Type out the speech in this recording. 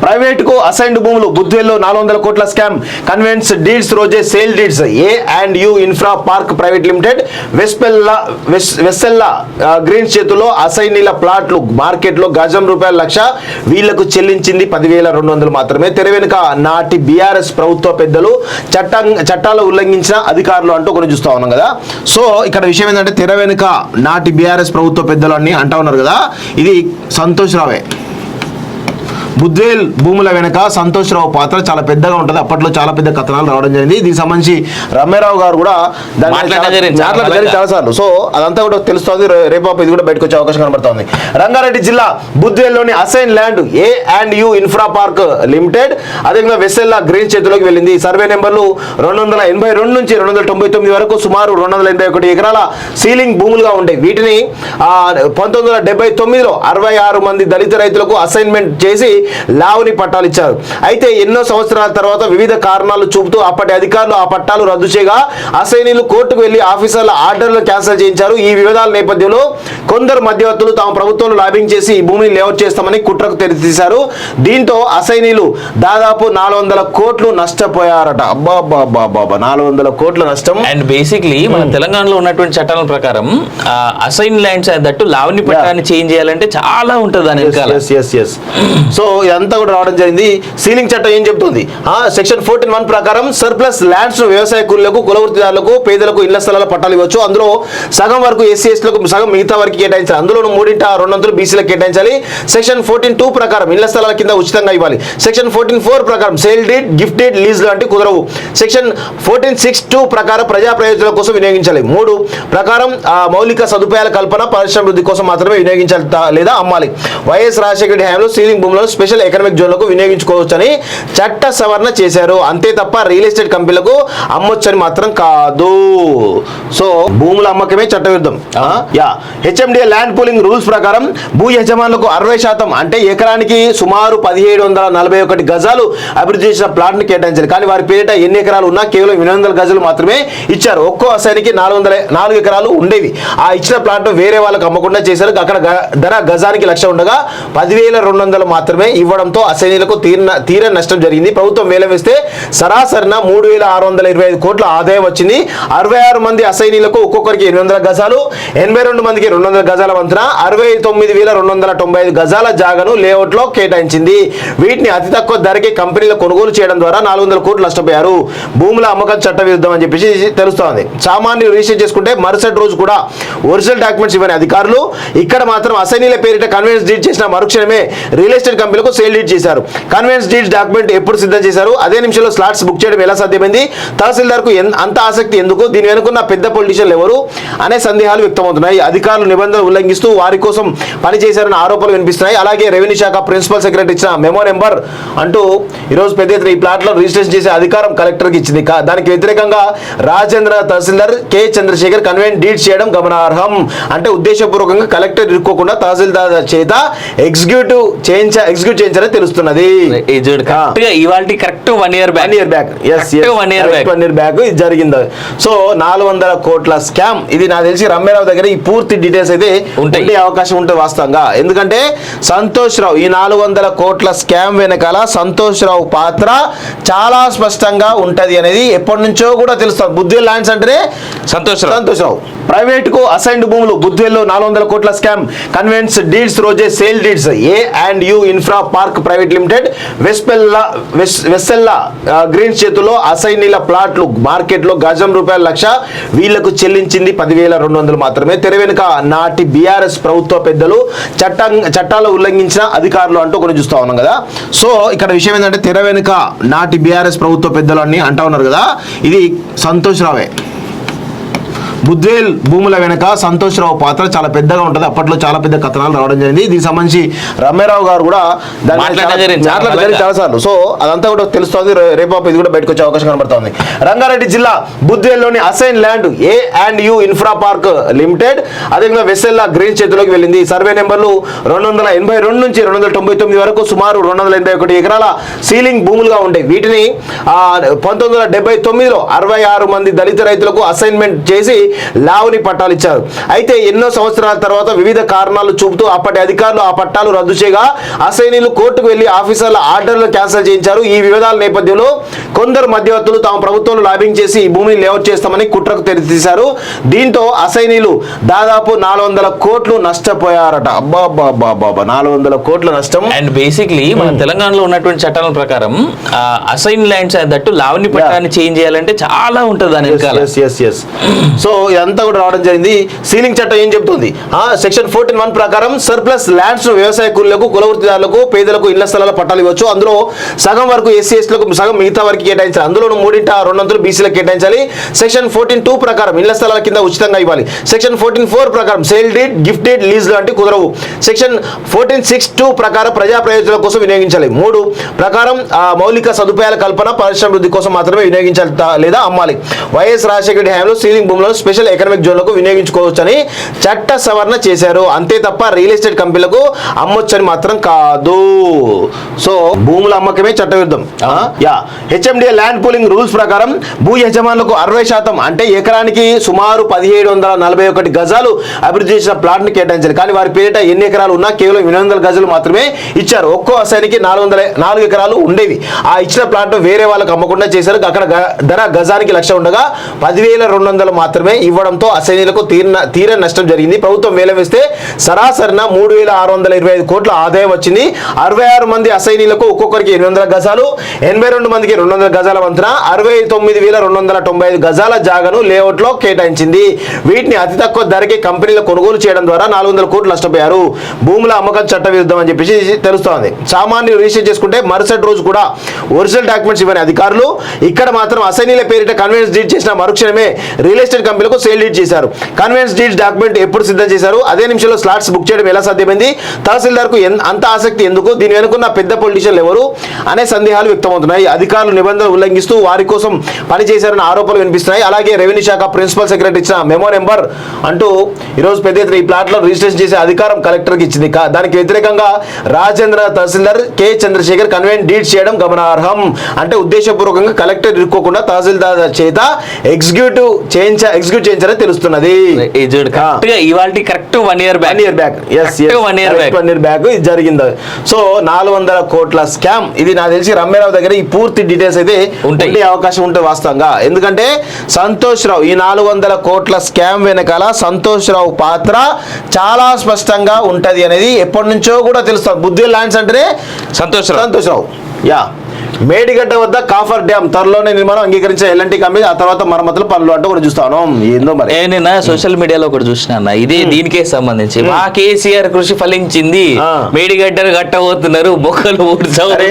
Private కు assigned భూములు బుద్వేల్లో 400 కోట్ల స్కామ్. కన్వెన్స్ డీడ్స్ రోజే sale deeds. A&U infra park private limited Vessella greens చేతుల్లో అసైనీల ప్లాట్లు మార్కెట్లో గజం రూపాయల లక్ష, వీళ్లకు చెల్లించింది 10,200 మాత్రమే. తెర వెనుక నాటి బీఆర్ఎస్ ప్రభుత్వ పెద్దలు, చట్టాలు ఉల్లంఘించిన అధికారులు అంటూ కొన్ని చూస్తా ఉన్నాం కదా. సో ఇక్కడ విషయం ఏంటంటే తెర వెనుక నాటి బీఆర్ఎస్ ప్రభుత్వ పెద్దలు అని అంటా ఉన్నారు కదా. ఇది సంతోష్ రావే. బుద్వేల్ భూముల వెనక సంతోష్ రావు పాత్ర చాలా పెద్దగా ఉంటుంది. అప్పట్లో చాలా పెద్ద కథనాలు రావడం జరిగింది. దీనికి సంబంధించి రమ్యారావు గారు కూడా చాలాసార్లు. సో అదంతా కూడా తెలుస్తుంది. రేపు ఇది కూడా బయటకు వచ్చే అవకాశం కనబడుతుంది. రంగారెడ్డి జిల్లా బుద్వేల్లోని assign land A&U infra park limited, అదేవిధంగా వెస్సెల్లా గ్రీన్ చేతిలోకి వెళ్ళింది. సర్వే నెంబర్లు 282 నుంచి 299 వరకు సుమారు 281 ఎకరాల సీలింగ్ భూములుగా ఉంటాయి. వీటిని 1979లో 66 మంది దళిత రైతులకు అసైన్మెంట్ చేసి లావుని పట్టాలు ఇచ్చారు. అయితే ఎన్నో సంవత్సరాల తర్వాత వివిధ కారణాలు చూపుతూ అప్పటి అధికారులు ఆ పట్టాలు రద్దు చేయగా అసైనీలు కోర్టుకు వెళ్లి ఆఫీసర్ల ఆర్డర్లు క్యాన్సిల్ చేయించారు. ఈ వివాదాల నేపథ్యంలో కొందరు మధ్యవర్తులు తాము ప్రభుత్వంలో లాబింగ్ చేసి ఈ భూమిని లేఅవుట్ చేస్తామని కుట్రకు తెరతీశారు. దీంతో అసైనీలు దాదాపు 400 కోట్లు నష్టపోయారట. అబ్బా 400 కోట్ల నష్టం. అండ్ బేసిక్లీ మన తెలంగాణలో ఉన్నటువంటి చట్టాల ప్రకారం అసైన్ ల్యాండ్స్ దట్టు లావణి పట్టాన్ని చేంజ్ చేయాలంటే చాలా ఉంటుంది దాని వెనకాల. సో ఇదంతా కూడా రావడం జరిగింది. సీలింగ్ చట్టం ఏం చెప్తుంది? సెక్షన్ 14(1) ప్రకారం సర్ప్లస్ ల్యాండ్స్ వ్యవసాయ కూలీలకు, కులవృత్తిదారులకు, పేదలకు ఇళ్ల స్థలాల పట్టాలు ఇవ్వచ్చు. అందులో సగం వరకు ఎస్సీఎస్లకు, సగం మిగతా వరకు కేటాయించాలి. అందులో 3/2 బీసీలకు కేటాయించాలి. సెక్షన్ 14(2) ప్రకారం ఇళ్ల స్థలాల కింద ఉచితంగా ఇవ్వాలి. సెక్షన్ 14(4) ప్రకారం sale deed, gift deed, lease లాంటి కుదరవు. సెక్షన్ 14(6)(2) ప్రకారం ప్రజా ప్రయోజనాల కోసం వినియోగించాలి. 3 ప్రకారం మౌలిక సదుపాయాల కల్పన, పరిశ్రమాభివృద్ధి కోసం మాత్రమే వినియోగించాలి లేదా అమ్మాలి. వైఎస్ రాజశేఖర రెడ్డి హయాంలో సీలింగ్ భూములను స్పెషల్ ఎకనామిక్ జోన్లకు వినియోగించుకోవచ్చని చట్ట సవరణ చేశారు. అంతే తప్ప రియల్ ఎస్టేట్ కంపెనీలకు అమ్మొచ్చని మాత్రం కాదు. సో భూముల అమ్మకమే చట్టవిరుద్ధం. హెచ్ఎండిఏ ల్యాండ్ పూలింగ్ రూల్స్ ప్రకారం భూ యజమానులకు 60% అంటే ఎకరానికి సుమారు 1741 గజాలు అభివృద్ధి చేసిన ప్లాట్ ను కేటాయించాలి. కానీ వారి పేరిట ఎన్ని ఎకరాలు ఉన్నా కేవలం 800 గజాలు మాత్రమే ఇచ్చారు. ఒక్కో అసైనికి 404 ఎకరాలు ఉండేవి. ఆ ఇచ్చిన ప్లాట్ ను వేరే వాళ్ళకి అమ్మకుండా చేశారు. అక్కడ ధర గజానికి 1,00,000 ఉండగా 10,200 మాత్రమే ఇవ్వడంతో అసైనీలకు తీరని నష్టం జరిగింది. ప్రభుత్వం వేలం వేస్తే సరాసరిన 3,625 కోట్ల ఆదాయం వచ్చింది. 66 మంది అసైనీలకు ఒక్కొక్కరికి 800 గజాలు, 82 మందికి 200 గజాల వంతున 69,295 గజాల జాగను లేఅవుట్ లో కేటాయించింది. వీటిని అతి తక్కువ ధరకి కంపెనీలు కొనుగోలు చేయడం ద్వారా 400 కోట్లు నష్టపోయారు. భూముల అమ్మకం చట్ట విరుద్ధం అని చెప్పేసి తెలుస్తోంది. సామాన్యులు రిజిస్టర్ చేసుకుంటే మరుసటి రోజు కూడా ఒరిజినల్ డాక్యుమెంట్స్ ఇవ్వని అధికారులు ఇక్కడ మాత్రం అసైనీల పేరిట కన్వెన్స్ డీడ్ చేసిన మరుక్షణమే రియల్ ఎస్టేట్ కంపెనీలకు సేల్ డీడ్ చేశారు. కన్వెన్స్ డీడ్ డాక్యుమెంట్ ఎప్పుడు సిద్ధం చేశారు? అదే నిమిషంలో స్లాట్స్ బుక్ చేయడం ఎలా సాధ్యమైంది? తహసీల్దార్కు అంత ఆసక్తి ఎందుకు? దీని వెనుకున్న పెద్ద పొలిటీషియన్లు ఎవరు అనే సందేహాలు వ్యక్తమవుతున్నాయి. అధికారులు నిబంధనలు ఉల్లంఘిస్తూ వారి కోసం పనిచేశారన్న ఆరోపణలు వినిపిస్తున్నాయి. అలాగే రెవెన్యూ శాఖ ప్రిన్సిపల్ సెక్రటరీ ఇచ్చిన మెమో నెంబర్ అంటూ ఈరోజు పెద్ద ఎత్తున ఈ ప్లాట్లో రిజిస్ట్రేషన్ చేసే అధికారం కలెక్టర్కి ఇచ్చింది. దానికి వ్యతిరేకంగా రాజేంద్ర తహసీల్దార్ కె చంద్రశేఖర్ కన్వెన్స్ డీడ్ చేయడం గమనార్హం. అంటే ఉద్దేశపూర్వకంగా కలెక్టర్ ఇరుక్కోకుండా తహసీల్దార్ చేత ఎగ్జిక్యూట్ చేయించారని తెలుస్తున్నది. కరెక్ట్ 1 year బ్యాక్ ఇది జరిగింది. సో 400 కోట్ల స్కామ్. ఇది నాకు తెలిసి రమ్యారావు దగ్గర ఈ పూర్తి డీటెయిల్స్ అయితే ఉండే అవకాశం ఉంటుంది వాస్తవంగా. ఎందుకంటే సంతోష్ రావు ఈ 400 కోట్ల స్కామ్ వెనకాల సంతోష్ రావు పాత్ర చాలా స్పష్టంగా ఉంటది అనేది ఎప్పటి నుంచో కూడా తెలుస్తుంది. బుద్వేల్ ల్యాండ్స్ అంటేనే సంతోష్ రావు. ప్రైవేట్ కు అసైన్డ్ భూములు బుద్వేల్లో 400 కోట్ల స్కామ్. కన్వెన్స్ డీడ్స్ రోజే sale deeds. A&U infra park private limited Vessella greens చేతుల్లో అసైనీల ప్లాట్లు మార్కెట్లో గజం రూపాయల లక్ష, వీళ్లకు చెల్లించింది 10,200 మాత్రమే. తెర వెనుక నాటి బీఆర్ఎస్ ప్రభుత్వ పెద్దలు, చట్టాలు ఉల్లంఘించిన అధికారులు అంటూ కొన్ని చూస్తా ఉన్నాం కదా. సో ఇక్కడ విషయం ఏంటంటే తెర వెనుక నాటి బీఆర్ఎస్ ప్రభుత్వ పెద్దలు అని అంటా ఉన్నారు కదా. ఇది సంతోష్ రావే. బుద్వేల్ భూముల వెనక సంతోష్ రావు పాత్ర చాలా పెద్దగా ఉంటుంది. అప్పట్లో చాలా పెద్ద కథనాలు రావడం జరిగింది. దీనికి సంబంధించి రమ్యారావు గారు కూడా చాలాసార్లు. సో అదంతా కూడా తెలుస్తుంది. రేపు ఇది కూడా బయటకు వచ్చే అవకాశం కనబడుతుంది. రంగారెడ్డి జిల్లా బుద్వేల్లోని assign land A&U infra park limited, అదేవిధంగా వెస్సెల్లా గ్రీన్ చేతిలోకి వెళ్ళింది. సర్వే నెంబర్లు 282 నుంచి 299 వరకు సుమారు 281 ఎకరాల సీలింగ్ భూములుగా ఉంటాయి. వీటిని 1979లో 66 మంది దళిత రైతులకు అసైన్మెంట్ చేసి లావణి పట్టాలు ఇచ్చారు. అయితే ఎన్నో సంవత్సరాల తర్వాత వివిధ కారణాలు చూపుతూ అప్పటి అధికారులు ఆ పట్టాలు రద్దు చేయగా అసైనీలు కోర్టుకు వెళ్లి ఆఫీసర్ల ఆర్డర్లు క్యాన్సిల్ చేయించారు. ఈ వివాదాల నేపథ్యంలో కొందరు మధ్యవర్తులు తమ ప్రభుత్వంలో లాబింగ్ చేసి ఈ భూమిని లేఅవుట్ చేస్తామని కుట్రకు తెరతీశారు. దీంతో అసైనీలు దాదాపు 400 కోట్లు నష్టపోయారట. అబ్బా 400 కోట్ల నష్టం. అండ్ బేసిక్లీ మన తెలంగాణలో ఉన్నటువంటి చట్టాల ప్రకారం అసైన్ ల్యాండ్స్ దట్టు లావణ్య పట్టాన్ని చేంజ్ చేయాలంటే చాలా ఉంటుంది దాని వెనకాల. సో ఇదంతా కూడా రావడం జరిగింది. సీలింగ్ చట్టం ఏం చెప్తుంది? సెక్షన్ 14(1) ప్రకారం సర్ప్లస్ ల్యాండ్స్ వ్యవసాయ కూలీలకు, కులవృత్తిదారులకు, పేదలకు ఇళ్ల స్థలాల పట్టాలు ఇవ్వచ్చు. అందులో సగం వరకు ఎస్సీ ఎస్టీలకు, సగం మిగతా వరకు కేటాయించాలి. అందులో 3/2 బీసీలకు కేటాయించాలి. సెక్షన్ 14(2) ప్రకారం ఇళ్ల స్థలాల కింద ఉచితంగా ఇవ్వాలి. సెక్షన్ 14(4) ప్రకారం sale deed, gift deed, lease లాంటి కుదరవు. సెక్షన్ 14(6)(2) ప్రకారం ప్రజా ప్రయోజనాల కోసం వినియోగించాలి. 3 ప్రకారం మౌలిక సదుపాయాల కల్పన, పరిశ్రమాభివృద్ధి కోసం మాత్రమే వినియోగించాలి లేదా అమ్మాలి. వైఎస్ రాజశేఖర రెడ్డి హయాంలో సీలింగ్ భూములను స్పెషల్ ఎకనామిక్ జోన్లకు వినియోగించుకోవచ్చని చట్ట సవరణ చేశారు. అంతే తప్ప రియల్ ఎస్టేట్ కంపెనీలకు అమ్మొచ్చని మాత్రం కాదు. సో భూముల అమ్మకమే చట్టవిరుద్ధం. హెచ్ఎండిఏ ల్యాండ్ పూలింగ్ రూల్స్ ప్రకారం భూ యజమానులకు 60% అంటే ఎకరానికి సుమారు 1741 గజాలు అభివృద్ధి చేసిన ప్లాట్ ని కేటాయించాలి. కానీ వారి పేరిట ఎన్ని ఎకరాలు ఉన్నా కేవలం 800 గజాలు మాత్రమే ఇచ్చారు. ఒక్కో అసైనికి 404 ఎకరాలు ఉండేవి. ఆ ఇచ్చిన ప్లాట్ వేరే వాళ్ళకి అమ్మకుండా చేశారు. అక్కడ ధర గజానికి 1,00,000 ఉండగా 10,200 మాత్రమే ఇవ్వడంతో అసైనీలకు తీరని నష్టం జరిగింది. ప్రభుత్వం వేలం వేస్తే సరాసరిన 3,625 కోట్ల ఆదాయం వచ్చింది. 66 మంది అసైనీలకు ఒక్కొక్కరికి 800 గజాలు, 82 మందికి 200 గజాల వంతున 69,295 గజాల జాగను లేఅవుట్ లో కేటాయించింది. వీటిని అతి తక్కువ ధరకే కంపెనీలు కొనుగోలు చేయడం ద్వారా 400 కోట్లు నష్టపోయారు. భూముల అమ్మకం చట్ట విరుద్ధం అని చెప్పేసి తెలుస్తోంది. సామాన్యులు రిజిస్టర్ చేసుకుంటే మరుసటి రోజు కూడా ఒరిజినల్ డాక్యుమెంట్స్ ఇవ్వని అధికారులు ఇక్కడ మాత్రం అసైనీల పేరిట కన్వెన్స్ డీడ్ చేసిన మరుక్షణమే రియల్ ఎస్టేట్ కంపెనీలకు సేల్ డీడ్ చేశారు. కన్వెన్స్ డీడ్ డాక్యుమెంట్ ఎప్పుడు సిద్ధం చేశారు? అదే నిమిషంలో స్లాట్స్ బుక్ చేయడం ఎలా సాధ్యమైంది? తహసీల్దార్కు అంత ఆసక్తి ఎందుకు? దీని వెనుకున్న పెద్ద పొలిటీషియన్లు ఎవరు అనే సందేహాలు వ్యక్తమవుతున్నాయి. అధికారులు నిబంధనలు ఉల్లంఘిస్తూ వారి కోసం పనిచేశారన్న ఆరోపణలు వినిపిస్తున్నాయి. అలాగే రెవెన్యూ శాఖ ప్రిన్సిపల్ సెక్రటరీ ఇచ్చిన మెమో నెంబర్ అంటూ ఈరోజు పెద్ద ఎత్తున ఈ ప్లాట్లో రిజిస్ట్రేషన్ చేసే అధికారం కలెక్టర్కి ఇచ్చింది. దానికి వ్యతిరేకంగా రాజేంద్ర తహసీల్దార్ కె చంద్రశేఖర్ కన్వెన్స్ డీడ్ చేయడం గమనార్హం. అంటే ఉద్దేశపూర్వకంగా కలెక్టర్ ఇరుక్కోకుండా తహసీల్దార్ చేత ఎగ్జిక్యూట్ చేయించారని తెలుస్తున్నది. కరెక్ట్ 1 year బ్యాక్ ఇది జరిగింది. సో 400 కోట్ల స్కామ్ ఇది. నాకు తెలిసి రమ్యారావు దగ్గర ఈ పూర్తి డీటెయిల్స్ అయితే ఉండే అవకాశం ఉంటుంది వాస్తవంగా. ఎందుకంటే సంతోష్ రావు ఈ 400 కోట్ల స్కామ్ వెనకాల సంతోష్ రావు పాత్ర చాలా స్పష్టంగా ఉంటది అనేది ఎప్పటి నుంచో కూడా తెలుస్తుంది. బుద్ధి ల్యాండ్స్ అంటేనే సంతోష్ రావు. మేడిగడ్డ వద్ద కాఫర్ డ్యామ్ త్వరలోనే నిర్మాణం అంగీకరించిన ఎల్ఎన్టీ కంపెనీ, ఆ తర్వాత మరమ్మతుల పనులు అంటూ కూడా చూస్తాను. ఏందో మరి నేను సోషల్ మీడియాలో ఒకటి చూసిన ఇదే దీనికే సంబంధించి మా కేసీఆర్ కృషి ఫలించింది, మేడిగడ్డలు కట్టబోతున్నారు, బొక్కలు ఊడ్చారు.